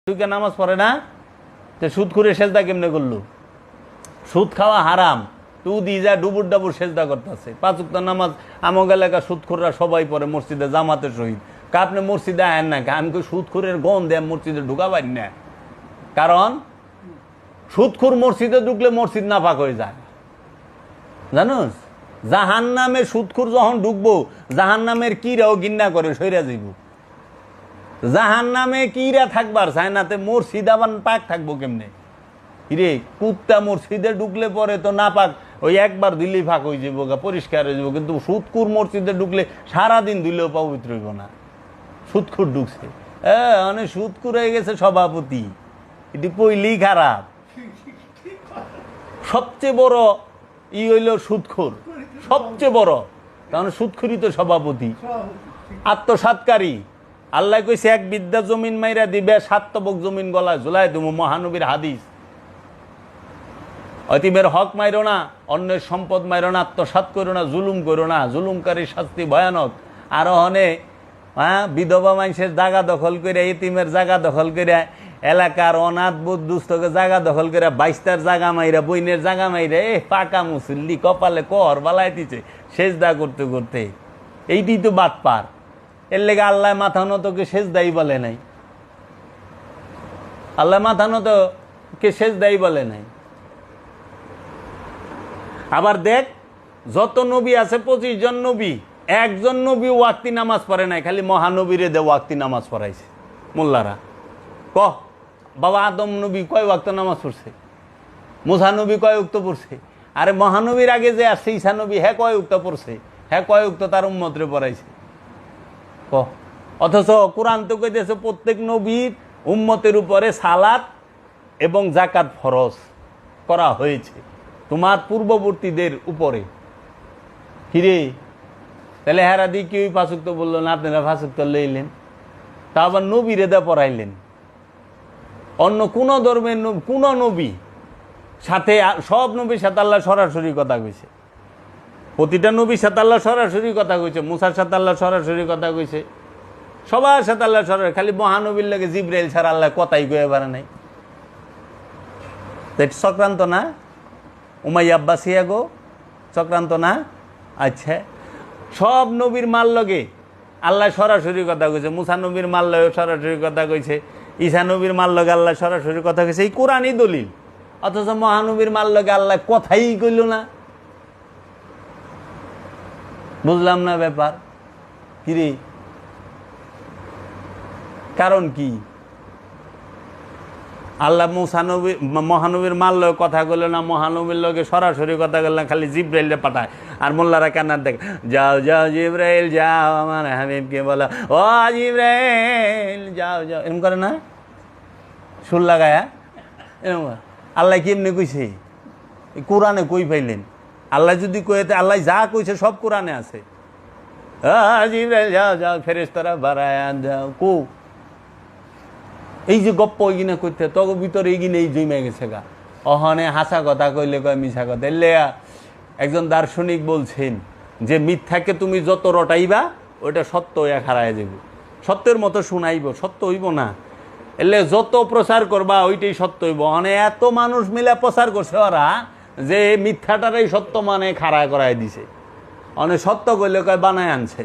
তুই নামাজ পড়ে না, তো সুদ করে সেজদা কেমনে করলো? সুদ খাওয়া হারাম, তু দি যা ডুবুর ডাবুর সেজদা করতেছে। 5 ওয়াক্ত নামাজ আমগ এলাকা সুদখোররা সবাই পড়ে মসজিদে জামাতের সহিত। আপনি মসজিদে আয়েন না, আমি সুদখোরের গন দেয় মসজিদে ঢুকাবার না, কারণ সুদখোর মসজিদে ঢুকলে মসজিদ নাপাক হয়ে যায়। জানোস, জাহান নামে সুদখোর যখন ঢুকবো জাহান নামের কিরাও গিন্না করে সইরা যাইব। জাহান নামে কিরা থাকবার চায় নাতে মসজিদ আবার পাক থাকবো কেমনে? হিরে কুত্তা মসজিদে ঢুকলে পরে তো না পাক, ওই একবার দিলেই ফাঁক হয়ে যাবো, পরিষ্কার হয়ে যাবো। কিন্তু সুদখোর মসজিদে ঢুকলে সারাদিন দিলেও পবিত্র হইব না। সুদখোর ঢুকছে, অনেক সুদখোর হয়ে গেছে সভাপতি, এটি পইলেই খারাপ। সবচেয়ে বড় হইল সুদখোর, সবচেয়ে বড়, কারণ সুদখোরই তো সভাপতি, আত্মসাৎকারী। আল্লাহ কইছে এক বিদ্যা জমিন মাইরা দিবে 7 তবক জমিন গলায় ঝুলাই দেবো, মহানবীর হাদিস। অতিমের হক মাইরো না, অন্যের সম্পদ মাইরো না, আত্মসাৎ করো না, জুলুম করো না, জুলুমকারীর শাস্তি ভয়ানক। আরো অনেক বিধবা মানুষের জায়গা দখল করে, এতিমের জায়গা দখল করে, এলাকার অনাথ বুদ্ধকে জায়গা দখল করে, 22টার জায়গা মাইরা, বইনের জায়গা মাইরা, পাকা মুসল্লি কপালে কর বালাই দিচ্ছে সেজদা করতে করতে। এইটি তো বাদ পার। এর লেগে আল্লাহ মাথা নতকে সেজদাই বলে নাই, আল্লাহ মাথা নতকে সেজদাই বলে নাই। আবার দেখ, যত নবী আছে 25 জন নবী, একজন নবী ওয়াক্তি নামাজ পড়ে নাই, খালি মহানবীরে দে ওয়াক্তি নামাজ পড়াইছে মোল্লারা। বাবা আদম নবী কয় ওয়াক্ত নামাজ পড়ছে? মুসা নবী কয় উক্ত পড়ছে? আরে মহানবীর আগে যে আসছে ঈসা নবী, হ্যাঁ কয় উক্ত পড়ছে? হ্যাঁ কয় উক্ত তার উম্মতরে পড়াইছে? অথচ কোরআন তো কইতেছে প্রত্যেক নবীর উম্মতের উপরে সালাত এবং যাকাত ফরজ করা হয়েছে, তোমার পূর্ববর্তীদের উপরে। কিরে, তাহলে হেরা দিয়ে কেউ 5 ওয়াক্ত বললো না, আপনারা 5 ওয়াক্ত লইলেন, তা আবার নবীরে দা পড়াইলেন। অন্য কোন ধর্মের কোন নবী সাথে, সব নবীর সাথে আল্লাহ সরাসরি কথা কইছে, প্রতিটা নবীর সাথে আল্লাহ সরাসরি কথা কইছে। মুসার সাথে আল্লাহ সরাসরি কথা কইছে, সবার সাথে আল্লাহ সরাসরি। খালি মহানবীর লাগে জিবরাইল ছাড়া আল্লাহ কথাই কয়ে পারে নাই। চক্রান্ত না? উমাইয়া আব্বাসিয়া গো চক্রান্ত না? আচ্ছা, সব নবীর মাল লগে আল্লাহ সরাসরি কথা কইছে। মুসা নবীর মাল লগে সরাসরি কথা কইছে, ঈসা নবীর মাল লগে আল্লাহ সরাসরি কথা কইছে, এই কোরআনই দলিল। অথচ মহানবীর মাল লগে আল্লাহ কথাই কইল না। বুঝলাম না ব্যাপার কিরে, কারণ কি? আল্লাহ মুসা নবী মহানবীর মাল লগে কথা কইল না, মহানবীর লগে সরাসরি কথা কইল না, খালি জিব্রাইলে পাঠায়। আর মোল্লারা কান্নার দেখ, যাও যাও জিব্রাইল যাও, আমার হাবিবকে বলো ও জিব্রাইল যাও যাও, এরকম করে না? সুর লাগায়া এরকম। আল্লাহ কেমনে কইছে? কোরআনে কই পাইলেন? আল্লাহ যদি কইতে, আল্লাহ যা কইছে সব কোরআনে আছে। জিব্রাইল যাও যাও, ফেরেশতারা বাড়ায় যাও। কো এই যে গপ্প ওইগিনা করতে তগ ভিতরে এইগিনে এই জমে গেছে গা। অহনে হাসা কথা কইলে কয় মিছা কথা। এলে একজন দার্শনিক বলছেন যে মিথ্যাকে তুমি যত রটাইবা ওইটা সত্য হইয়া খাড়ায় যাব, সত্যের মতো শুনাইব, সত্য হইব না। এলে যত প্রচার করবা ওইটাই সত্য হইব। মানে এত মানুষ মিলে প্রচার করছে ওরা যে মিথ্যাটারাই সত্য মানে খাড়া করায় দিছে, অনেক সত্য কইলে কয় বানায় আনছে।